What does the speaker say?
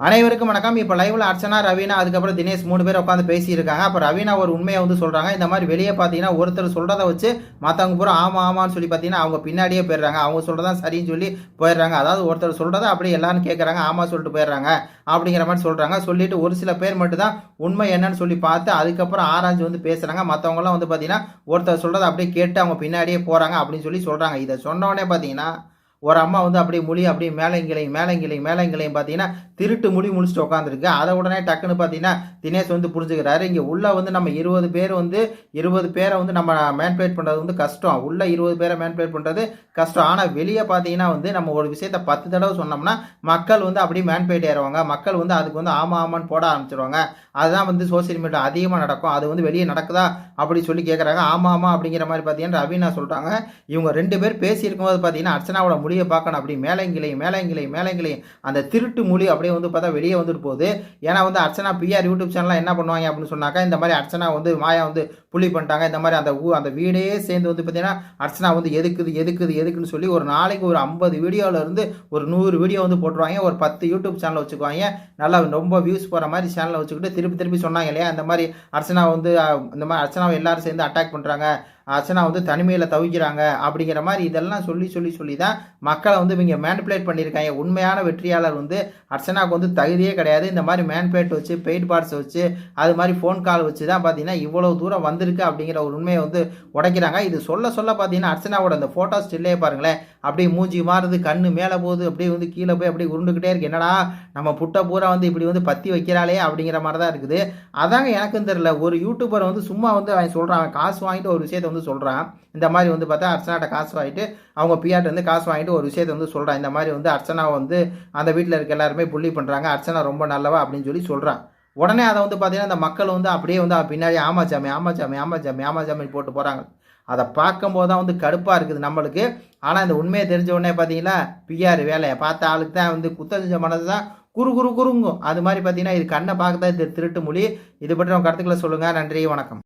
அனைவருக்கும் வணக்கம். இப்போ லைவ்ல அர்ச்சனா, ரவீனா, அதுக்கப்புறம் தினேஷ் 3 பேர் உட்காந்து பேசியிருக்காங்க. அப்போ ரவீனா ஒரு உண்மையை வந்து சொல்றாங்க. இந்த மாதிரி வெளியே பார்த்தீங்கன்னா ஒருத்தர் சொல்றதை வச்சு மற்றவங்க பூரா ஆமா ஆமான்னு சொல்லி பார்த்தீங்கன்னா அவங்க பின்னாடியே போயிடுறாங்க. அவங்க சொல்றதான் சரின்னு சொல்லி போயிடுறாங்க. அதாவது ஒருத்தர் சொல்றதை அப்படியே எல்லாரும் கேட்கறாங்க, ஆமா சொல்லிட்டு போயிடுறாங்க அப்படிங்கிற மாதிரி சொல்றாங்க. சொல்லிட்டு ஒரு சில பேர் மட்டும் தான் உண்மை என்னன்னு சொல்லி பார்த்து அதுக்கப்புறம் ஆராய்ஞ்சு வந்து பேசுறாங்க. மற்றவங்கலாம் வந்து பார்த்தீங்கன்னா ஒருத்தர் சொல்றதை அப்படியே கேட்டு அவங்க பின்னாடியே போறாங்க அப்படின்னு சொல்லி சொல்றாங்க. இதை சொன்ன உடனே பார்த்தீங்கன்னா ஒரு அம்மா வந்து அப்படியே முழி அப்படியே மேலங்கிளையும் பார்த்தீங்கன்னா திருட்டு முழி முழிச்சுட்டு உட்காந்துருக்கு. அதை உடனே டக்குன்னு பார்த்தீங்கன்னா தினேஷ் வந்து புரிஞ்சுக்கிறாரு. இங்கே உள்ள வந்து நம்ம 20 பேர் வந்து 20 பேரை வந்து நம்ம மேன்பேட் பண்ணுறது வந்து கஷ்டம். உள்ள 20 பேரை மேன்பேட் பண்ணுறது கஷ்டம். ஆனால் வெளியே பார்த்தீங்கன்னா வந்து நம்ம ஒரு விஷயத்த 10 தடவை சொன்னோம்னா மக்கள் வந்து அப்படியே மேன்பேட் ஏறுவாங்க. மக்கள் வந்து அதுக்கு வந்து ஆமா ஆமான்னு போட ஆரம்பிச்சிருவாங்க. அதுதான் வந்து சோசியல் மீடியா அதிகமாக நடக்கும். அது வந்து வெளியே நடக்குதா அப்படி சொல்லி கேட்குறாங்க. ஆமா ஆமா அப்படிங்கிற மாதிரி பார்த்தீங்கன்னா ரவீனா சொல்கிறாங்க. இவங்க 2 பேர் பேசி இருக்கும்போது பார்த்தீங்கன்னா அர்ச்சனாவோட மொழியை பார்க்கணும். அப்படி மேலங்கிளையும் அந்த திருட்டு மொழி அப்படியே வந்து பார்த்தா வெளியே வந்துட்டு போகுது. ஏன்னா வந்து அர்ச்சனா பிஆர் யூடியூப் சேனலில் என்ன பண்ணுவாங்க அப்படின்னு சொன்னாக்கா, இந்த மாதிரி அர்ச்சனா வந்து மாயா வந்து புள்ளி பண்ணிட்டாங்க. இந்த மாதிரி அந்த வீடே சேர்ந்து வந்து பார்த்தீங்கன்னா அர்ச்சனா வந்து எதுக்குன்னு சொல்லி ஒரு நாளைக்கு ஒரு 50 வீடியோவில் இருந்து ஒரு 100 வீடியோ வந்து போட்டுருவாங்க. ஒரு 10 யூடியூப் சேனல் வச்சுக்குவாங்க. நல்லா ரொம்ப வியூஸ் போகிற மாதிரி சேனலை வச்சுக்கிட்டு திருப்பி சொன்னாங்க இல்லையா, இந்த மாதிரி அர்ச்சனா வந்து இந்த மாதிரி அர்ச்சனாவை எல்லாரும் சேர்ந்து அட்டாக் பண்ணுறாங்க, அர்ச்சனா வந்து தனிமையில் தவிக்கிறாங்க அப்படிங்கிற மாதிரி இதெல்லாம் சொல்லி தான் மக்களை வந்து இவங்க மேனிப்புலேட் பண்ணியிருக்காங்க. உண்மையான வெற்றியாளர் வந்து அர்ச்சனாவுக்கு வந்து தகுதியே கிடையாது. இந்த மாதிரி மேன்பேட் வச்சு பெய்ட் பார்ட்ஸ் வச்சு அது மாதிரி ஃபோன் கால் வச்சு தான் பார்த்தீங்கன்னா இவ்வளோ தூரம் வந்திருக்கு அப்படிங்கிற ஒரு உண்மையை வந்து உடைக்கிறாங்க. இது சொல்ல பார்த்தீங்கன்னா அர்ச்சனாவோட அந்த ஃபோட்டோ ஸ்டில்லே பாருங்களேன், அப்படியே மூஞ்சி மாறுது, கண்ணு மேலே போகுது, அப்படியே வந்து கீழே போய் அப்படியே உருண்டுக்கிட்டே இருக்கு. என்னடா நம்ம புட்டை பூரா வந்து இப்படி வந்து பற்றி வைக்கிறாளே அப்படிங்கிற மாதிரி தான் இருக்குது. அதாங்க எனக்கும் தெரியல. ஒரு யூடியூபர் வந்து சும்மா வந்து அவன் சொல்கிறான், காசு வாங்கிட்டு ஒரு விஷயத்தை வந்து சொல்கிறான். இந்த மாதிரி வந்து பார்த்தா அர்ச்சனாட்ட காசு வாங்கிட்டு அவங்க பிஆர்ட்ட வந்து காசு வாங்கிட்டு ஒரு விஷயத்தை வந்து சொல்கிறான். இந்த மாதிரி வந்து அர்ச்சனா வந்து அந்த வீட்டில் இருக்க எல்லாருமே புள்ளி பண்ணுறாங்க, அர்ச்சனா ரொம்ப நல்லவா அப்படின்னு சொல்லி சொல்கிறான். உடனே அதை வந்து பார்த்தீங்கன்னா அந்த மக்கள் வந்து அப்படியே வந்து பின்னாடி ஆமாச்சாமி போட்டு போகிறாங்க. அதை பார்க்கும்போது தான் வந்து கடுப்பாக இருக்குது நம்மளுக்கு. ஆனால் இந்த உண்மையை தெரிஞ்ச உடனே பார்த்தீங்களா பிஆர் வேலையை பார்த்த ஆளுக்கு தான் வந்து குத்தஞ்ச மனது தான் குறுங்கும். அது மாதிரி பார்த்தீங்கன்னா இது கண்ணை பார்க்க தான் திருட்டு மொழி. இது பற்றி உங்கள் கருத்துக்களை சொல்லுங்கள். நன்றி, வணக்கம்.